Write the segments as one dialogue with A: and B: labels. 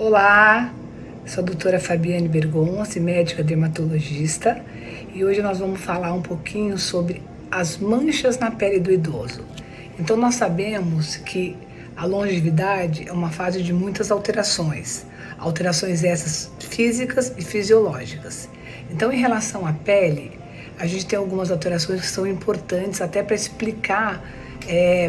A: Olá, sou a doutora Fabiane Bergonce, médica dermatologista, e hoje nós vamos falar um pouquinho sobre as manchas na pele do idoso. Então nós sabemos que a longevidade é uma fase de muitas alterações, alterações essas físicas e fisiológicas. Então, em relação à pele, a gente tem algumas alterações que são importantes até para explicar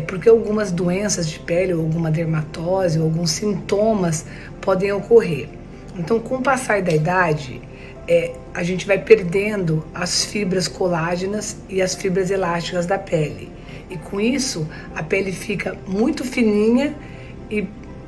A: porque algumas doenças de pele, ou alguma dermatose, ou alguns sintomas podem ocorrer. Então, com o passar da idade, a gente vai perdendo as fibras colágenas e as fibras elásticas da pele. E com isso, a pele fica muito fininha e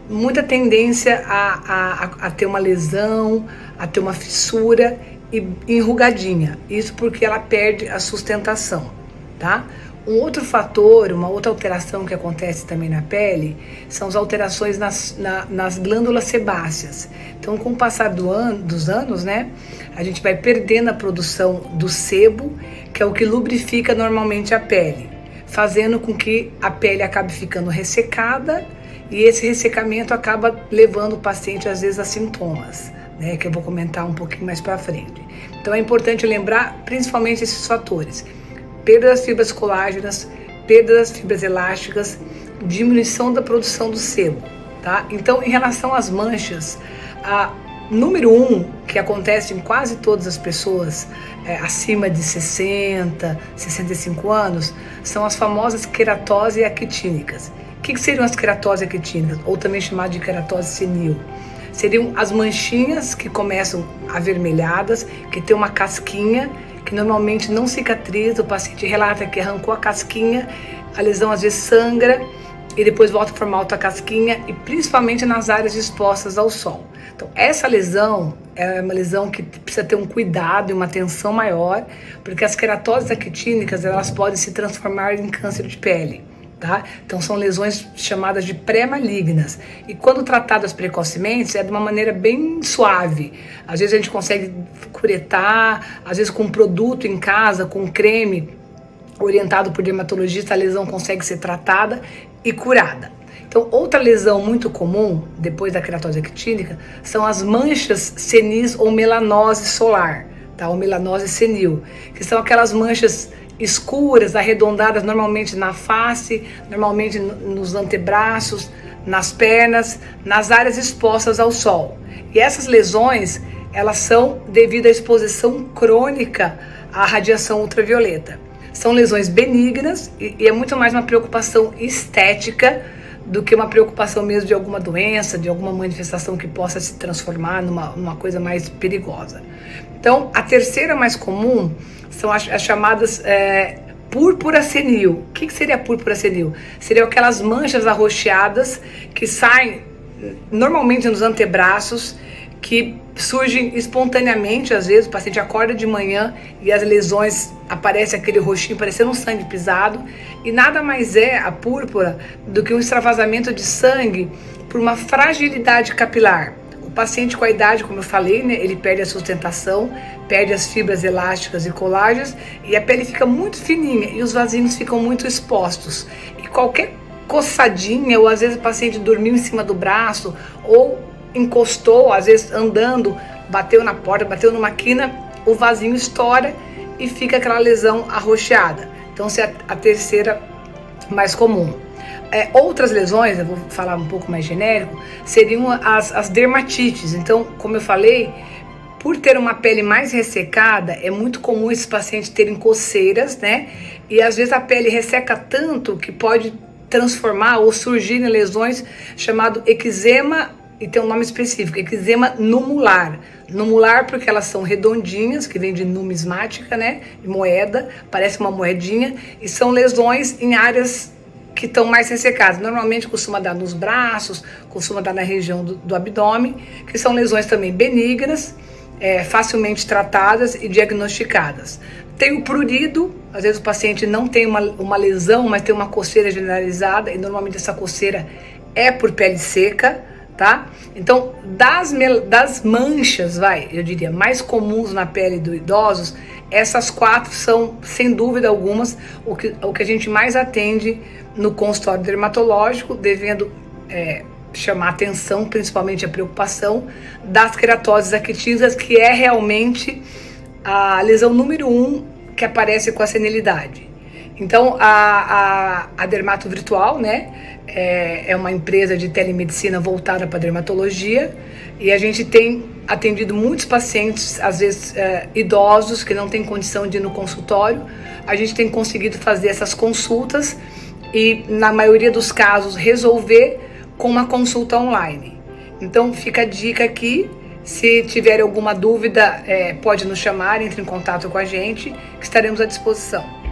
A: muita tendência a ter uma lesão, a ter uma fissura e enrugadinha. Isso porque ela perde a sustentação, tá? Um outro fator, uma outra alteração que acontece também na pele são as alterações nas glândulas sebáceas. Então, com o passar dos anos, né, a gente vai perdendo a produção do sebo, que é o que lubrifica normalmente a pele, fazendo com que a pele acabe ficando ressecada, e esse ressecamento acaba levando o paciente às vezes a sintomas, né, que eu vou comentar um pouquinho mais para frente. Então é importante lembrar principalmente esses fatores: perda das fibras colágenas, perda das fibras elásticas, diminuição da produção do sebo, tá? Então, em relação às manchas, a número 1, que acontece em quase todas as pessoas acima de 60, 65 anos, são as famosas queratose actínicas. O que seriam as queratose actínicas, ou também chamado de queratose senil? Seriam as manchinhas que começam avermelhadas, que tem uma casquinha, que normalmente não cicatriza. O paciente relata que arrancou a casquinha, a lesão às vezes sangra e depois volta a formar outra casquinha, e principalmente nas áreas expostas ao sol. Então, essa lesão é uma lesão que precisa ter um cuidado e uma atenção maior, porque as queratoses actínicas, elas podem se transformar em câncer de pele, tá? Então, são lesões chamadas de pré-malignas, e quando tratadas precocemente, é de uma maneira bem suave. Às vezes a gente consegue curetar, às vezes com um produto em casa, com um creme orientado por dermatologista, a lesão consegue ser tratada e curada. Então, outra lesão muito comum, depois da queratose actínica, são as manchas senis ou melanose solar, tá? Ou melanose senil, que são aquelas manchas escuras, arredondadas, normalmente na face, normalmente nos antebraços, nas pernas, nas áreas expostas ao sol. E essas lesões, elas são devido à exposição crônica à radiação ultravioleta. São lesões benignas e é muito mais uma preocupação estética do que uma preocupação mesmo de alguma doença, de alguma manifestação que possa se transformar numa coisa mais perigosa. Então, a terceira mais comum são as chamadas púrpura senil. O que seria púrpura senil? Seriam aquelas manchas arroxeadas que saem normalmente nos antebraços, que surgem espontaneamente. Às vezes o paciente acorda de manhã e as lesões, aparece aquele roxinho parecendo um sangue pisado, e nada mais é a púrpura do que um extravasamento de sangue por uma fragilidade capilar. O paciente com a idade, como eu falei, né, ele perde a sustentação, perde as fibras elásticas e colágenas, e a pele fica muito fininha e os vasinhos ficam muito expostos. E qualquer coçadinha, ou às vezes o paciente dormiu em cima do braço, ou encostou, às vezes andando, bateu na porta, bateu numa quina, o vasinho estoura e fica aquela lesão arroxeada. Então, essa é a terceira mais comum. Outras lesões, eu vou falar um pouco mais genérico, seriam as dermatites. Então, como eu falei, por ter uma pele mais ressecada, é muito comum esses pacientes terem coceiras, né? E às vezes a pele resseca tanto que pode transformar ou surgir em lesões chamado eczema, e tem um nome específico, eczema numular. Numular porque elas são redondinhas, que vem de numismática, né? De moeda, parece uma moedinha, e são lesões em áreas que estão mais ressecadas. Normalmente costuma dar nos braços, costuma dar na região do abdômen, que são lesões também benignas, facilmente tratadas e diagnosticadas. Tem o prurido, às vezes o paciente não tem uma lesão, mas tem uma coceira generalizada, e normalmente essa coceira é por pele seca, tá? Então, das manchas, eu diria, mais comuns na pele dos idosos, essas 4 são, sem dúvida algumas, o que a gente mais atende no consultório dermatológico, devendo chamar a atenção, principalmente a preocupação das queratoses actinas, que é realmente a lesão número 1 que aparece com a senilidade. Então, a Dermato Virtual, né, é uma empresa de telemedicina voltada para dermatologia, e a gente tem atendido muitos pacientes, às vezes idosos, que não têm condição de ir no consultório. A gente tem conseguido fazer essas consultas e, na maioria dos casos, resolver com uma consulta online. Então, fica a dica aqui. Se tiver alguma dúvida, pode nos chamar, entre em contato com a gente, que estaremos à disposição.